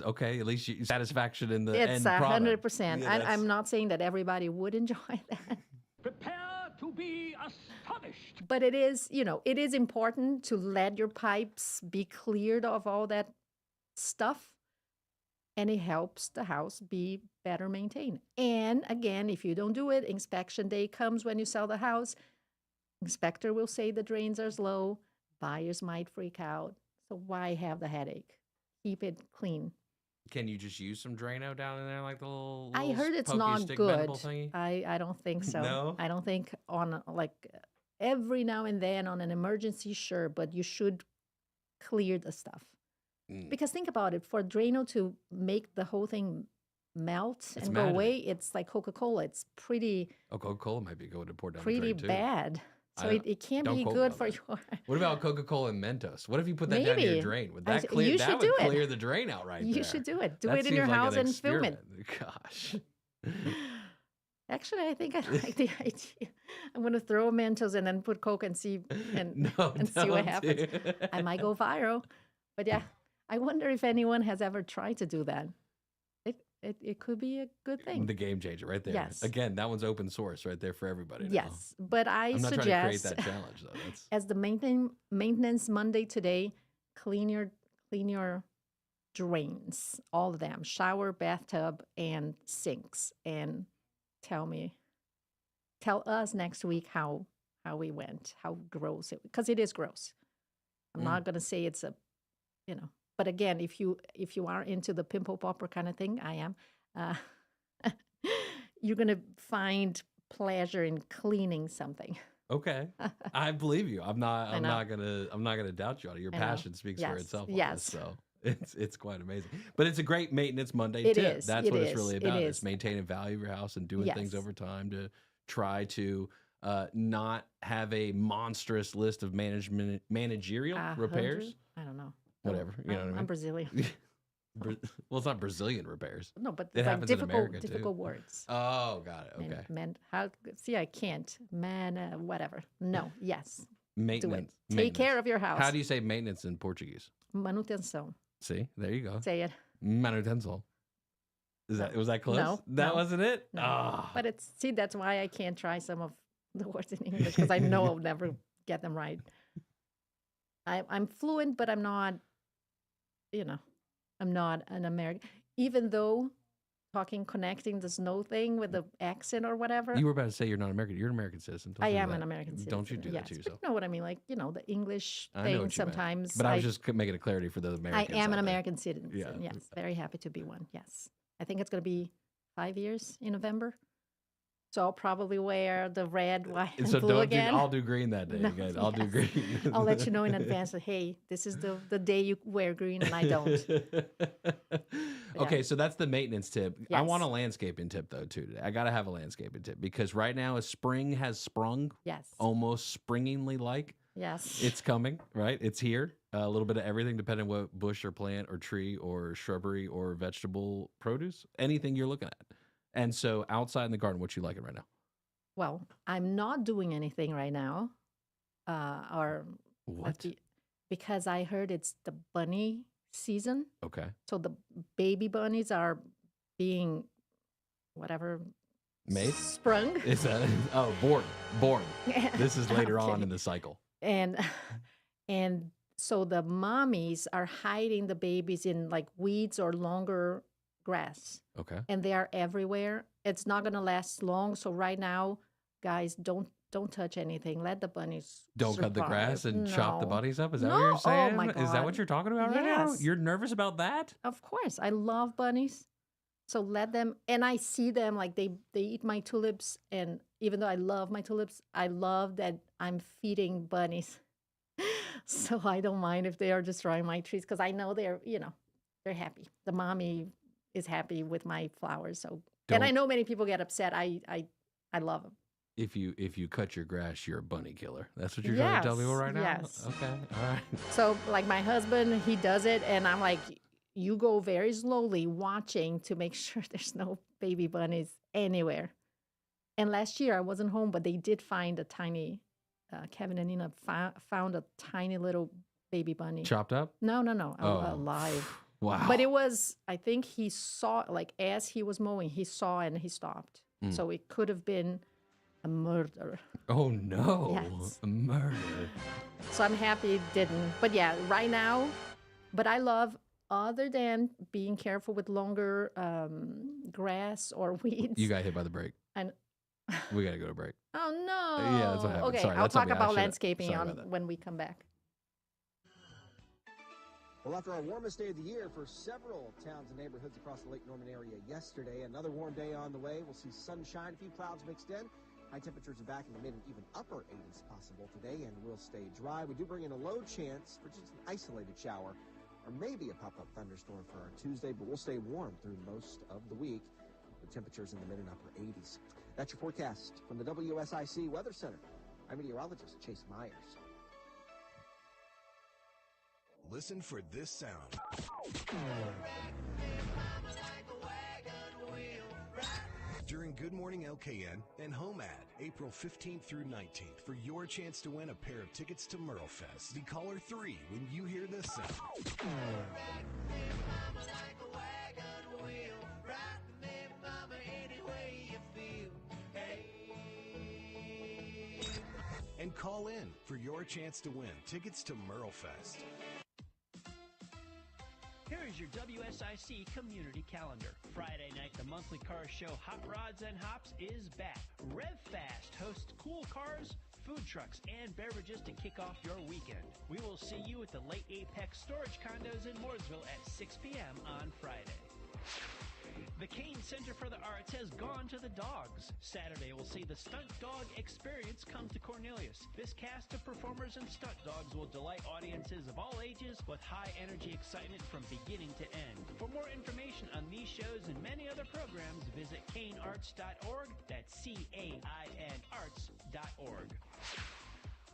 okay. At least satisfaction in the end product. It's 100%. Yeah, I'm not saying that everybody would enjoy that. Prepare to be astonished. But it is, it is important to let your pipes be cleared of all that stuff. And it helps the house be better maintained. And again, if you don't do it, inspection day comes when you sell the house. Inspector will say the drains are low. Buyers might freak out. So why have the headache? Keep it clean. Can you just use some Drano down in there, like the little I heard it's not good. I don't think so. No? I don't think on like every now and then on an emergency, sure, but you should clear the stuff. Because think about it, for Drano to make the whole thing melt and go away, it's like Coca-Cola. It's pretty. Oh, Coca-Cola might be going to pour down pretty the drain too. bad. So it can't don't be quote me good on for that. your. What about Coca-Cola and Mentos? What if you put that down to your Maybe. drain? Would I that sh- clear? you That should would do it. clear the drain out right there. You should do it. Do That it in your seems like house an and film it. experiment. Gosh. Actually, I think I like the idea. I'm going to throw Mentos and then put Coke and see and see what happens. I might go viral, but yeah, I wonder if anyone has ever tried to do that. It could be a good thing. The game changer right there. Yes. Again, that one's open source right there for everybody. Now. Yes, but I'm not suggest trying to create that challenge though. That's... as the maintenance Monday today, clean your drains, all of them, shower, bathtub, and sinks, and tell us next week how we went, how gross it, because it is gross. I'm not going to say it's a, but again, if you are into the pimple popper kind of thing, I am, you're going to find pleasure in cleaning something. Okay, I believe you. I'm not gonna doubt you on it. Your passion speaks for itself. On this, so it's quite amazing. But it's a great maintenance Monday tip. Is. That's what it's really about. It's maintaining value of your house and doing things over time to try to not have a monstrous list of managerial repairs. I don't know. Whatever. You know what I mean? I'm Brazilian. Well, it's not Brazilian repairs. No, but it happens in America difficult too. words. Oh, got it. Okay. I can't. Whatever. No. Yes. Maintenance. Do it. Take care of your house. How do you say maintenance in Portuguese? Manutenção. See, there you go. Say it. Manutenção. Was that close? No. That wasn't it? No. Oh. But that's why I can't try some of the words in English because I know I'll never get them right. I'm fluent, but I'm not, I'm not an American. Even though connecting the snow thing with the accent or whatever. You were about to say you're not American. You're an American citizen. I am an American citizen. Don't you do that to yourself? You know what I mean? Like, the English I know thing what you meant. sometimes. But I was just making a clarity for the Americans. I am an American citizen. Yeah. Yes. Very happy to be one. Yes. I think it's going to be 5 years in November. So I'll probably wear the red, white, and blue again. I'll do green that day again. I'll do green. I'll let you know in advance that, hey, this is the day you wear green and I don't. Okay, so that's the maintenance tip. Yes. I want a landscaping tip, though, too, today. I got to have a landscaping tip because right now, as spring has sprung, almost springingly like. Yes. It's coming, right? It's here. A little bit of everything, depending on what bush or plant or tree or shrubbery or vegetable produce, anything you're looking at. And so outside in the garden, what you liking right now? Well, I'm not doing anything right now. What? Because I heard it's the bunny season. Okay. So the baby bunnies are being whatever. Made? Sprung. Is that born. This is later on in the cycle. And so the mommies are hiding the babies in like weeds or longer grass. Okay. And they are everywhere. It's not going to last long. So right now, guys, don't touch anything. Let the bunnies Don't cut the grass and chop the bunnies up? Is that No. what you're saying? Oh my Is that what God. you're talking about right now? Yes. You're nervous about that? Of course. I love bunnies. So let them, and I see them like they eat my tulips. And even though I love my tulips, I love that I'm feeding bunnies. So I don't mind if they are destroying my trees because I know they're happy. The mommy is happy with my flowers. So, and I know many people get upset. I love them. If you cut your grass, you're a bunny killer. That's what you're trying to tell people right now? Yes. Okay. All right. So like my husband, he does it. And I'm like, you go very slowly watching to make sure there's no baby bunnies anywhere. And last year I wasn't home, but they did find a tiny, Kevin and Nina found a tiny little baby bunny. Chopped up? No, Oh. alive. Wow. But it was, I think he saw, like as he was mowing, he saw and he stopped. Mm. So it could have been a murder. Oh, no. Yes. A murder. So I'm happy it didn't. But yeah, right now, but I love, other than being careful with longer grass or weeds. You got hit by the brake. And We got to go to break. oh no. Yeah, that's what happened. Okay, Sorry, I'll that's on talk me. I about should've- landscaping sorry about that. when we come back. Well, after our warmest day of the year for several towns and neighborhoods across the Lake Norman area yesterday, another warm day on the way. We'll see sunshine, a few clouds mixed in. High temperatures are back in the mid and even upper 80s possible today, and we'll stay dry. We do bring in a low chance for just an isolated shower or maybe a pop-up thunderstorm for our Tuesday, but we'll stay warm through most of the week with temperatures in the mid and upper 80s. That's your forecast from the WSIC Weather Center. I'm meteorologist Chase Myers. Listen for this sound. During Good Morning LKN and Home Ad, April 15th through 19th, for your chance to win a pair of tickets to Merlefest. Be caller 3 when you hear this sound. And call in for your chance to win tickets to Merlefest. Here is your WSIC community calendar. Friday night, the monthly car show Hot Rods and Hops is back. RevFast hosts cool cars, food trucks, and beverages to kick off your weekend. We will see you at the Lake Apex Storage Condos in Mooresville at 6 p.m. on Friday. The Kane Center for the Arts has gone to the dogs. Saturday will see the Stunt Dog Experience come to Cornelius. This cast of performers and stunt dogs will delight audiences of all ages with high energy excitement from beginning to end. For more information on these shows and many other programs, visit canearts.org. That's CAIN arts.org.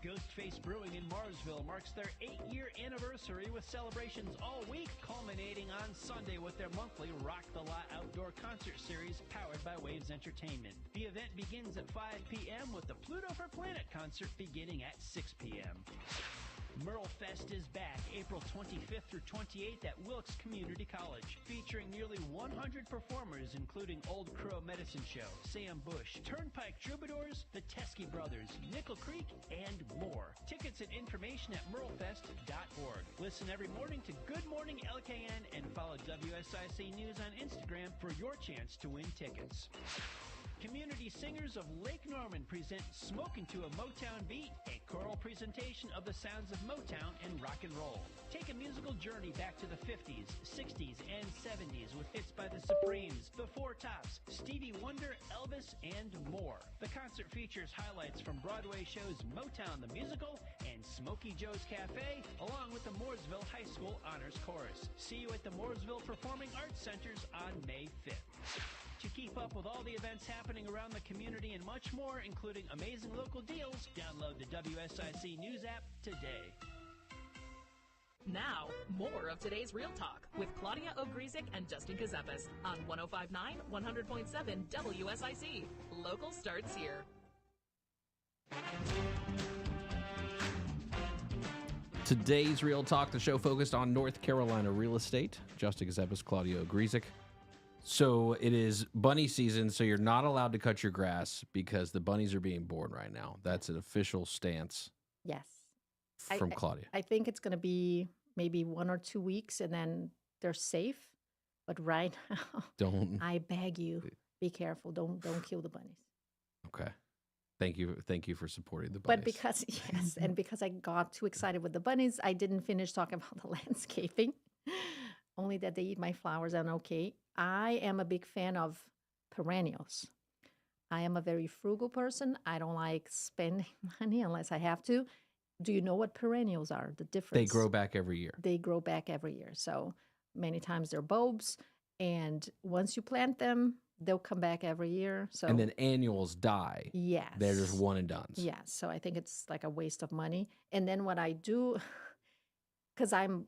Ghostface Brewing in Marsville marks their 8-year anniversary with celebrations all week, culminating on Sunday with their monthly Rock the Lot outdoor concert series powered by Waves Entertainment. The event begins at 5 p.m. with the Pluto for Planet concert beginning at 6 p.m. Merlefest is back April 25th through 28th at Wilkes Community College, featuring nearly 100 performers including Old Crow Medicine Show, Sam Bush, Turnpike Troubadours, the Teskey Brothers, Nickel Creek, and more. Tickets and information at merlefest.org. Listen every morning to Good Morning LKN and follow WSIC News on Instagram for your chance to win tickets. Community Singers of Lake Norman present Smokin' to a Motown Beat, a choral presentation of the sounds of Motown and rock and roll. Take a musical journey back to the 50s, 60s, and 70s with hits by the Supremes, the Four Tops, Stevie Wonder, Elvis, and more. The concert features highlights from Broadway shows Motown the Musical and Smokey Joe's Cafe, along with the Mooresville High School Honors Chorus. See you at the Mooresville Performing Arts Centers on May 5th. To keep up with all the events happening around the community and much more, including amazing local deals, download the WSIC News app today. Now, more of today's Real Talk with Claudia Ogrizek and Justin Ckezepis on 105.9, 100.7 WSIC. Local starts here. Today's Real Talk, the show focused on North Carolina real estate. Justin Ckezepis, Claudia Ogrizek. So it is bunny season, so you're not allowed to cut your grass because the bunnies are being born right now. That's an official stance. Yes. From Claudia. I think it's going to be maybe 1 or 2 weeks, and then they're safe. But right now, I beg you, be careful. Don't kill the bunnies. Okay. Thank you for supporting the bunnies. But because I got too excited with the bunnies, I didn't finish talking about the landscaping. Only that they eat my flowers and okay. I am a big fan of perennials. I am a very frugal person. I don't like spending money unless I have to. Do you know what perennials are? The difference? They grow back every year. They grow back every year. So many times they're bulbs. And once you plant them, they'll come back every year. So and then annuals die. Yes. They're just one and done. Yes. So I think it's like a waste of money. And then what I do, because I'm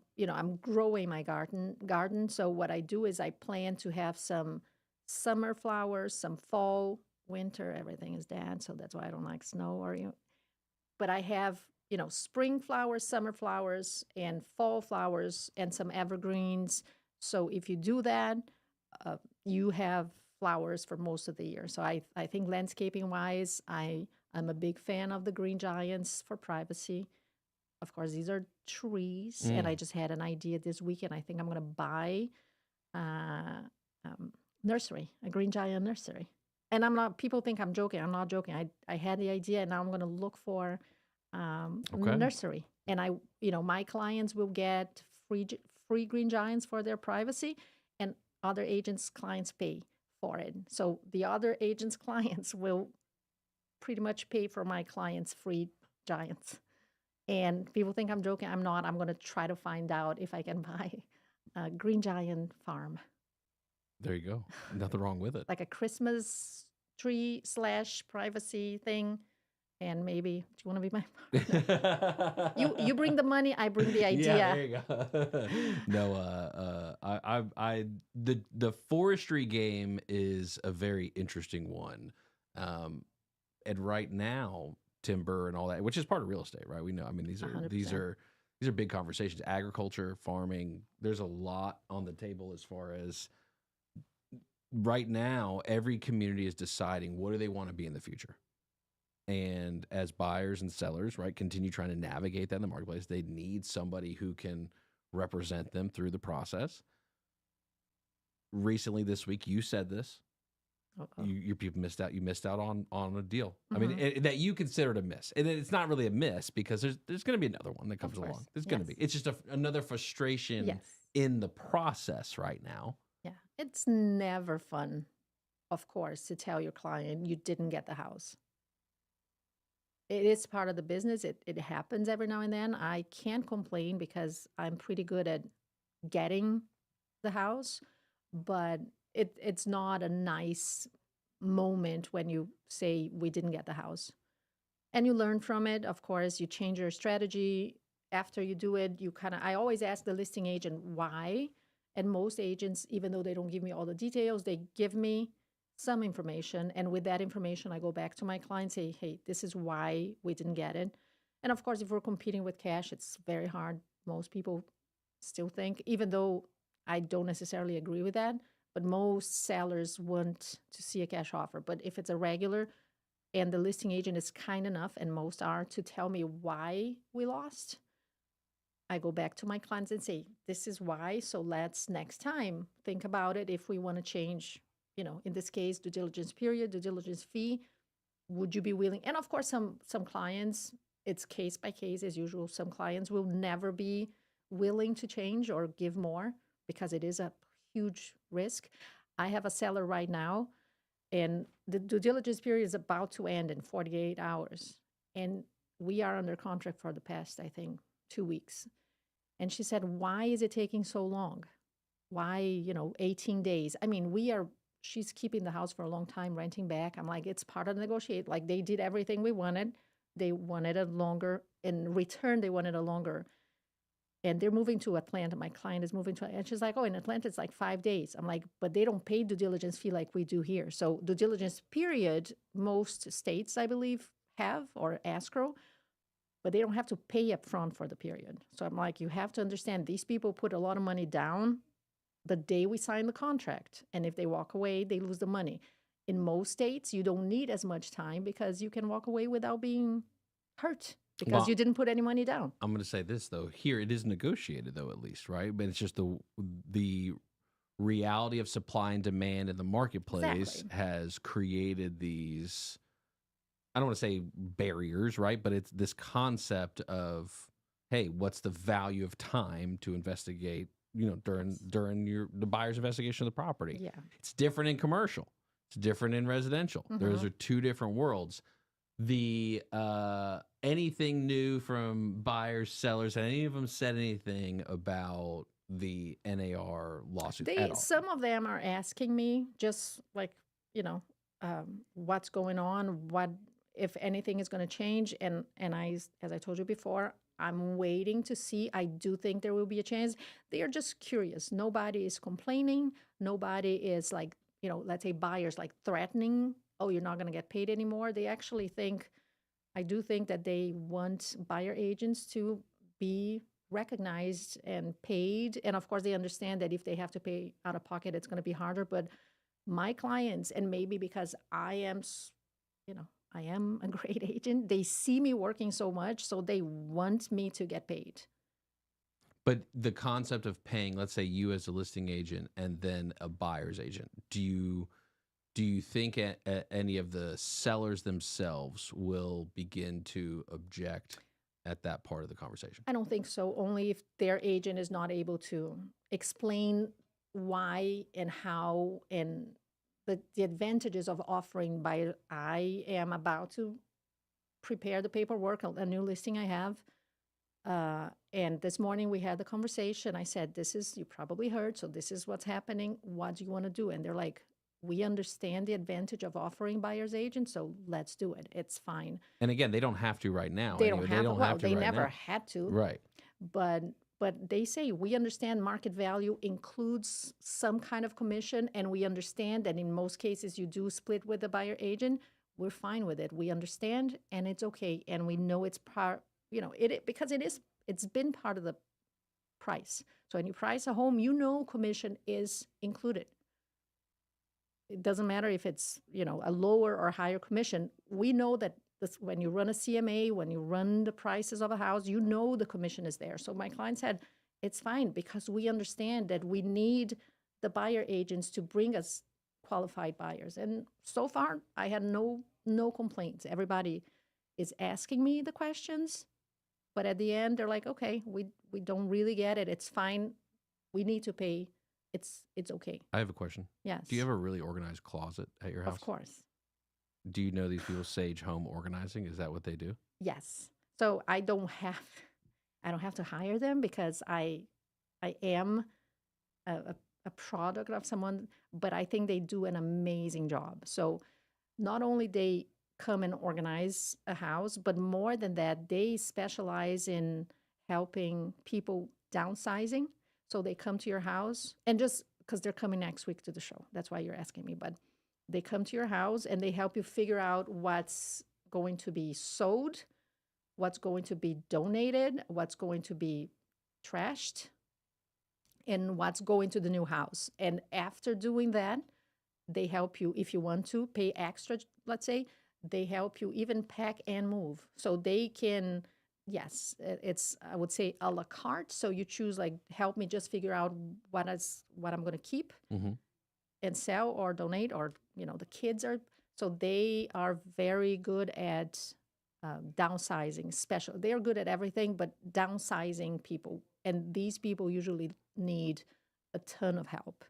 growing my garden. So what I do is I plan to have some summer flowers, some fall, winter, everything is dead. So that's why I don't like snow but I have, spring flowers, summer flowers, and fall flowers, and some evergreens. So if you do that, you have flowers for most of the year. So I think landscaping wise, I'm a big fan of the green giants for privacy. Of course, these are trees, and I just had an idea this weekend. I think I'm going to buy nursery, a green giant nursery. And I'm not. People think I'm joking. I'm not joking. I had the idea, and now I'm going to look for nursery. And my clients will get free green giants for their privacy, and other agents' clients pay for it. So the other agents' clients will pretty much pay for my clients' free giants. And people think I'm joking. I'm not. I'm going to try to find out if I can buy a green giant farm. There you go. Nothing wrong with it. Like a Christmas tree / privacy thing. And maybe, do you want to be my you bring the money, I bring the idea. Yeah, there you go. No, the forestry game is a very interesting one, and right now timber and all that, which is part of real estate, right? We know. I mean, these are 100%. these are big conversations. Agriculture, farming. There's a lot on the table as far as right now. Every community is deciding what do they want to be in the future. And as buyers and sellers, right, continue trying to navigate that in the marketplace, they need somebody who can represent them through the process. Recently, this week, you said this. Your people missed out. You missed out on a deal. I mean, that you considered a miss, and it's not really a miss because there's going to be another one that comes along. There's going to be. It's just another frustration in the process right now. Yeah, it's never fun, of course, to tell your client you didn't get the house. It is part of the business. It happens every now and then. I can't complain because I'm pretty good at getting the house, but it's not a nice moment when you say we didn't get the house. And you learn from it. Of course, you change your strategy after you do it. I always ask the listing agent why. And most agents, even though they don't give me all the details, they give me some information. And with that information, I go back to my client, say, hey, this is why we didn't get it. And of course, if we're competing with cash, it's very hard. Most people still think, even though I don't necessarily agree with that, but most sellers want to see a cash offer. But if it's a regular and the listing agent is kind enough, and most are, to tell me why we lost, I go back to my clients and say, this is why. So let's next time think about it. If we want to change, in this case, due diligence period, due diligence fee, would you be willing? And of course, some clients, it's case by case as usual. Some clients will never be willing to change or give more because it is a huge risk. I have a seller right now, and the due diligence period is about to end in 48 hours. And we are under contract for the past, I think, 2 weeks. And she said, why is it taking so long? Why, 18 days? I mean, she's keeping the house for a long time, renting back. I'm like, it's part of the negotiate. Like, they did everything we wanted. They wanted it longer. In return, they wanted a longer. And they're moving to Atlanta. My client is moving to, and she's like, oh, in Atlanta, it's like 5 days. I'm like, but they don't pay due diligence fee like we do here. So due diligence period, most states, I believe, have, or escrow, but they don't have to pay up front for the period. So I'm like, you have to understand, these people put a lot of money down the day we sign the contract. And if they walk away, they lose the money. In most states, you don't need as much time because you can walk away without being hurt because you didn't put any money down. I'm going to say this, though. Here, it is negotiated, though, at least, right? But it's just the reality of supply and demand in the marketplace has created these, I don't want to say barriers, right? But it's this concept of, hey, what's the value of time to investigate, during the buyer's investigation of the property? Yeah. It's different in commercial. It's different in residential. Those are two different worlds. The anything new from buyers, sellers, have any of them said anything about the NAR lawsuit at all? Some of them are asking me just like, what's going on, what, if anything is going to change. And I, as I told you before, I'm waiting to see. I do think there will be a chance. They are just curious. Nobody is complaining. Nobody is like, let's say buyers like threatening, oh, you're not going to get paid anymore. They actually think, I do think that they want buyer agents to be recognized and paid. And of course, they understand that if they have to pay out of pocket, it's going to be harder. But my clients, and maybe because I am a great agent, they see me working so much, so they want me to get paid. But the concept of paying, let's say you as a listing agent and then a buyer's agent, do you think any of the sellers themselves will begin to object at that part of the conversation? I don't think so. Only if their agent is not able to explain why and how and the advantages of offering buyer. I am about to prepare the paperwork, a new listing I have. And this morning we had the conversation. I said, you probably heard, so this is what's happening. What do you want to do? And they're like, We understand the advantage of offering buyer's agent, so let's do it. It's fine. And again, they don't have to right now. They anyway. don't have, They don't well, have to they right never now. had to. Right. But they say we understand market value includes some kind of commission, and we understand that in most cases you do split with the buyer agent. We're fine with it. We understand, and it's okay, and we know it's part. Because it's been part of the price. So when you price a home, commission is included. It doesn't matter if it's a lower or higher commission. We know that when you run a CMA, when you run the prices of a house, the commission is there. So my client said, it's fine because we understand that we need the buyer agents to bring us qualified buyers. And so far, I had no complaints. Everybody is asking me the questions, but at the end, they're like, okay, we don't really get it. It's fine. We need to pay. It's okay. I have a question. Yes. Do you have a really organized closet at your house? Of course. Do you know these people Sage Home Organizing? Is that what they do? Yes. So I don't have to hire them because I am a product of someone, but I think they do an amazing job. So not only they come and organize a house, but more than that, they specialize in helping people downsizing. So they come to your house, and just because they're coming next week to the show, that's why you're asking me, but they come to your house and they help you figure out what's going to be sold, what's going to be donated, what's going to be trashed, and what's going to the new house. And after doing that, they help you, if you want to pay extra, let's say, they help you even pack and move. So they can, yes, it's, I would say, a la carte. So you choose, like, help me just figure out what I'm going to keep and sell or donate, or, the kids are, so they are very good at downsizing, they're good at everything, but downsizing people. And these people usually need a ton of help.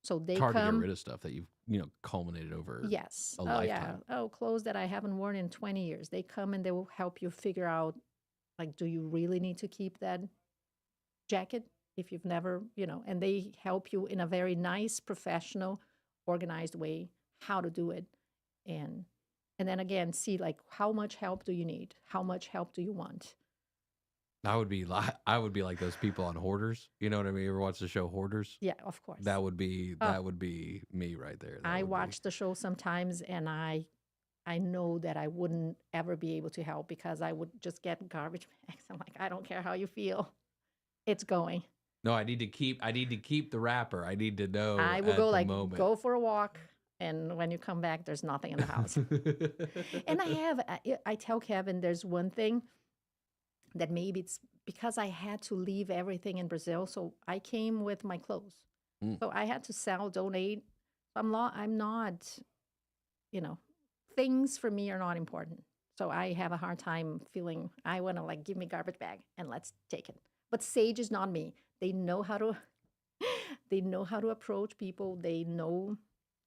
So they it's hard come, to get rid of stuff that you've, culminated over yes, a lifetime. Yeah, clothes that I haven't worn in 20 years. They come and they will help you figure out, like, do you really need to keep that jacket if you've never, and they help you in a very nice, professional, organized way how to do it. And then again, see, like, how much help do you need? How much help do you want? I would be like those people on Hoarders. You know what I mean? You ever watch the show Hoarders? Yeah, of course. That would be me right there. I watch the show sometimes, and I know that I wouldn't ever be able to help because I would just get garbage bags. I'm like, I don't care how you feel, it's going. No, I need to keep the wrapper. I need to know. I will go, like, moment. go for a walk, and when you come back, there's nothing in the house. And I tell Kevin, there's one thing that maybe it's because I had to leave everything in Brazil. So I came with my clothes. So I had to sell, donate. I'm not, things for me are not important. So I have a hard time feeling I want to, like, give me garbage bag and let's take it. But Sage is not me. They know how to approach people. They know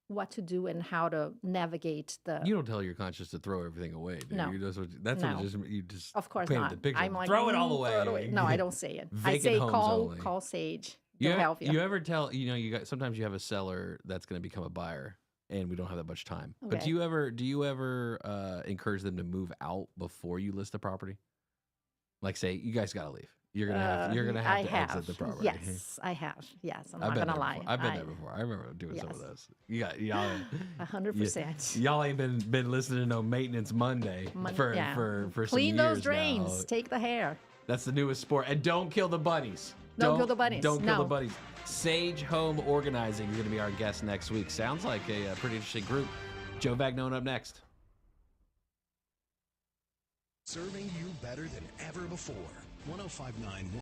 what to do and how to navigate the. You don't tell your conscience to throw everything away, do No. you? You just Of course painted not. the picture. I'm like, throw it all throw it away. No, I don't say it. I Vacant say homes only. call Sage. They'll help you. You ever tell, sometimes you have a seller that's going to become a buyer and we don't have that much time. But Okay. do you ever encourage them to move out before you list the property? Like, say, you guys got to leave. You're gonna have to exit the property. Yes, I have. Yes, I'm I've not been gonna there lie. before. I've been there before. I remember doing some of Yes. those. Y'all 100%. Y'all ain't been listening to no Maintenance Monday for some Clean those years drains. now. Take the hair. That's the newest sport. And don't kill the bunnies. Don't kill the bunnies. Don't kill No. the bunnies. Sage Home Organizing is going to be our guest next week. Sounds like a pretty interesting group. Joe Vagnone up next. Serving you better than ever before. 105.9